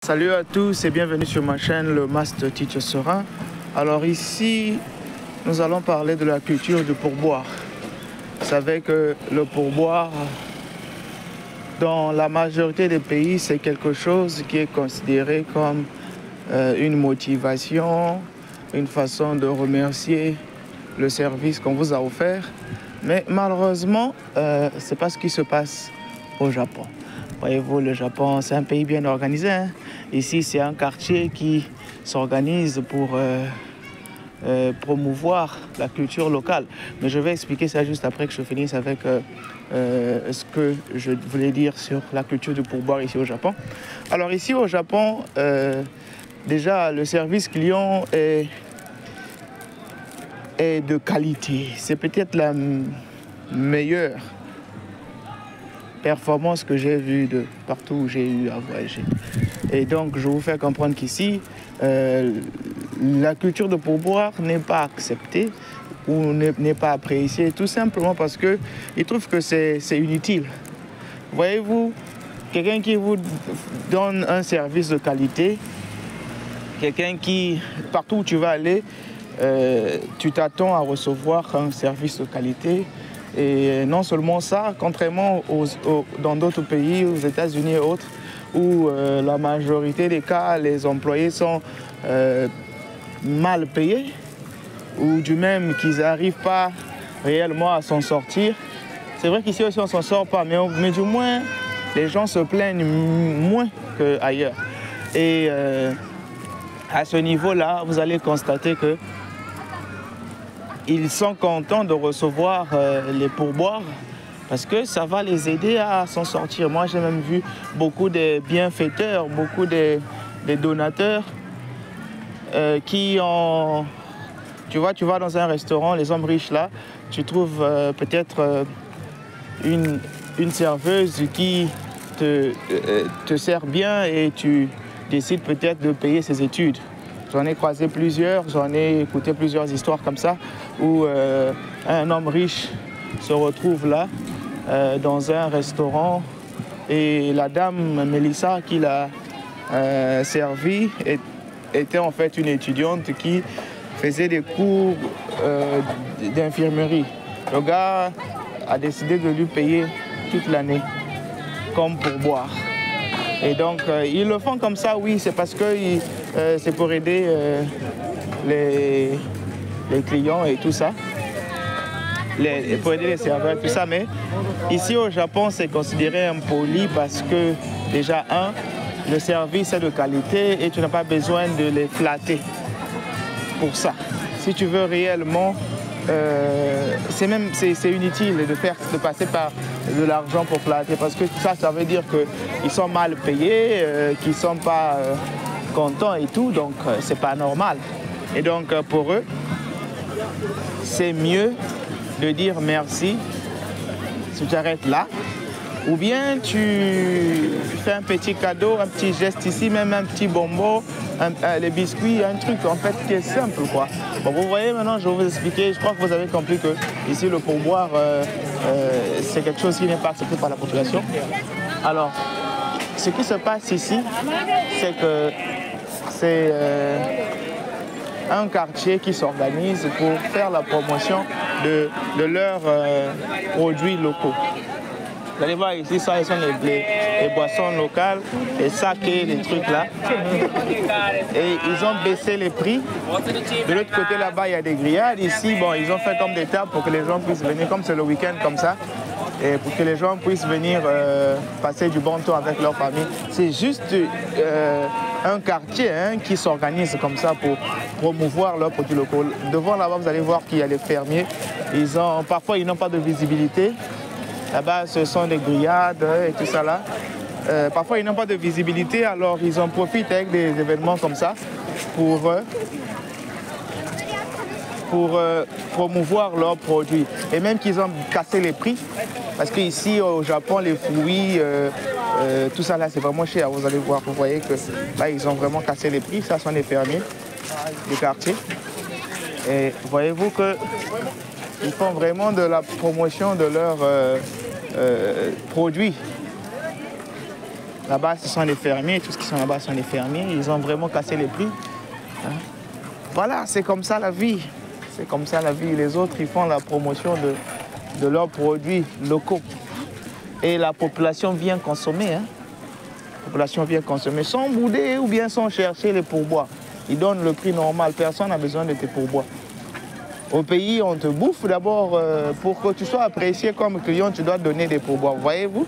Salut à tous et bienvenue sur ma chaîne Le Master Teacher Serein. Alors ici, nous allons parler de la culture du pourboire. Vous savez que le pourboire, dans la majorité des pays, c'est quelque chose qui est considéré comme une motivation, une façon de remercier le service qu'on vous a offert. Mais malheureusement, ce n'est pas ce qui se passe au Japon. Voyez-vous, le Japon, c'est un pays bien organisé, hein? Ici, c'est un quartier qui s'organise pour promouvoir la culture locale. Mais je vais expliquer ça juste après que je finisse avec ce que je voulais dire sur la culture du pourboire ici au Japon. Alors ici au Japon, déjà, le service client est de qualité. C'est peut-être la meilleure performance que j'ai vue de partout où j'ai eu à voyager. Et donc, je vous fais comprendre qu'ici, la culture de pourboire n'est pas acceptée ou n'est pas appréciée, tout simplement parce qu'ils trouvent que c'est inutile. Voyez-vous, quelqu'un qui vous donne un service de qualité, quelqu'un qui, partout où tu vas aller, tu t'attends à recevoir un service de qualité. Et non seulement ça, contrairement dans d'autres pays, aux États-Unis et autres, où la majorité des cas, les employés sont mal payés, ou du même qu'ils n'arrivent pas réellement à s'en sortir. C'est vrai qu'ici aussi on ne s'en sort pas, mais du moins, les gens se plaignent moins qu'ailleurs. Et à ce niveau-là, vous allez constater que ils sont contents de recevoir les pourboires parce que ça va les aider à s'en sortir. Moi, j'ai même vu beaucoup de bienfaiteurs, beaucoup de donateurs qui ont... Tu vas dans un restaurant, les hommes riches là, tu trouves peut-être une serveuse qui te sert bien et tu décides peut-être de payer ses études. J'en ai croisé plusieurs, j'en ai écouté plusieurs histoires comme ça, où un homme riche se retrouve là, dans un restaurant, et la dame Mélissa qui l'a servi était en fait une étudiante qui faisait des cours d'infirmerie. Le gars a décidé de lui payer toute l'année, comme pourboire. Et donc, ils le font comme ça, oui, c'est parce que c'est pour aider les clients et tout ça, pour aider les serveurs, tout ça. Mais ici au Japon, c'est considéré impoli parce que, déjà, le service est de qualité et tu n'as pas besoin de les flatter pour ça. Si tu veux réellement... c'est inutile de passer par de l'argent pour flatter parce que ça veut dire qu'ils sont mal payés, qu'ils ne sont pas contents et tout, donc c'est pas normal. Et donc pour eux, c'est mieux de dire merci si tu arrêtes là, ou bien tu fais un petit cadeau, un petit geste ici, même un petit bonbon, les biscuits, un truc en fait qui est simple quoi. Bon, vous voyez maintenant, je vais vous expliquer, je crois que vous avez compris que ici le pourboire c'est quelque chose qui n'est pas accepté par la population. Alors, ce qui se passe ici, c'est que c'est un quartier qui s'organise pour faire la promotion de leurs produits locaux. Vous allez voir ici, ça, sont les boissons locales, les sakés, les trucs là. Et ils ont baissé les prix. De l'autre côté là-bas, il y a des grillades. Ici, bon, ils ont fait comme des tables pour que les gens puissent venir, comme c'est le week-end comme ça, et pour que les gens puissent venir passer du bon temps avec leur famille. C'est juste un quartier qui s'organise comme ça pour promouvoir leurs produits locaux. Devant là-bas, vous allez voir qu'il y a les fermiers. Parfois, ils n'ont pas de visibilité. Là-bas, ce sont des grillades et tout ça là. Parfois, ils n'ont pas de visibilité, alors ils en profitent avec des événements comme ça pour promouvoir leurs produits. Et même qu'ils ont cassé les prix, parce qu'ici au Japon, les fruits, tout ça là, c'est vraiment cher. Vous allez voir, vous voyez que là, ils ont vraiment cassé les prix. Ça sont des fermiers du quartier. Et voyez-vous qu'ils font vraiment de la promotion de leurs produits. Là-bas, ce sont les fermiers, tous ceux qui sont là-bas sont les fermiers. Ils ont vraiment cassé les prix. Hein. Voilà, c'est comme ça la vie. C'est comme ça la vie. Les autres, ils font la promotion de leurs produits locaux. Et la population vient consommer. Hein. La population vient consommer sans bouder ou bien sans chercher les pourboires. Ils donnent le prix normal. Personne n'a besoin de tes pourboires. Au pays, on te bouffe d'abord. Pour que tu sois apprécié comme client, tu dois donner des pourboires. Voyez-vous?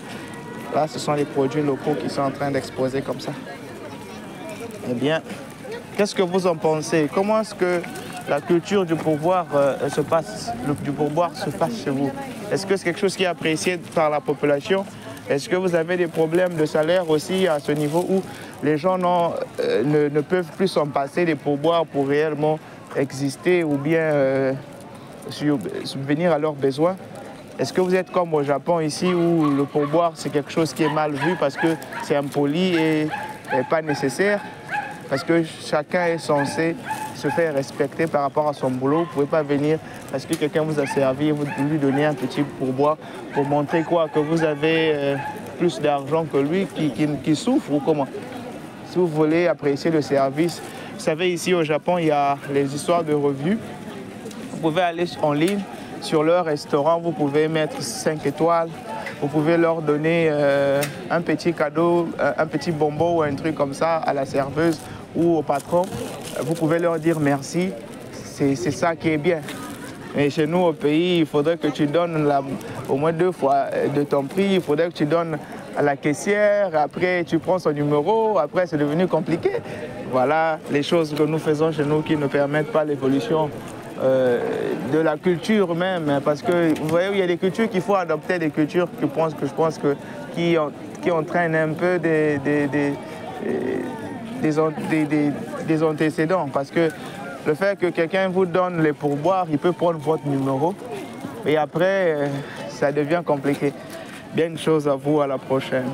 Là, ce sont les produits locaux qui sont en train d'exposer comme ça. Eh bien, qu'est-ce que vous en pensez? Comment est-ce que la culture du pourboire se passe chez vous? Est-ce que c'est quelque chose qui est apprécié par la population? Est-ce que vous avez des problèmes de salaire aussi à ce niveau où les gens ne peuvent plus s'en passer des pourboires pour réellement exister ou bien subvenir à leurs besoins? Est-ce que vous êtes comme au Japon ici où le pourboire c'est quelque chose qui est mal vu parce que c'est impoli et pas nécessaire? Parce que chacun est censé se faire respecter par rapport à son boulot. Vous ne pouvez pas venir parce que quelqu'un vous a servi et vous lui donnez un petit pourboire pour montrer quoi? Que vous avez plus d'argent que lui qui souffre ou comment? Si vous voulez apprécier le service, vous savez ici au Japon il y a les histoires de revues. Vous pouvez aller en ligne sur leur restaurant, vous pouvez mettre 5 étoiles. Vous pouvez leur donner un petit cadeau, un petit bonbon ou un truc comme ça à la serveuse ou au patron. Vous pouvez leur dire merci. C'est ça qui est bien. Mais chez nous au pays, il faudrait que tu donnes au moins 2 fois de ton prix. Il faudrait que tu donnes à la caissière. Après, tu prends son numéro. Après, c'est devenu compliqué. Voilà les choses que nous faisons chez nous qui ne permettent pas l'évolution de la culture même, parce que vous voyez, il y a des cultures qu'il faut adopter, des cultures qui entraînent un peu des antécédents, parce que le fait que quelqu'un vous donne les pourboires, il peut prendre votre numéro et après ça devient compliqué. Bien une chose à vous, à la prochaine.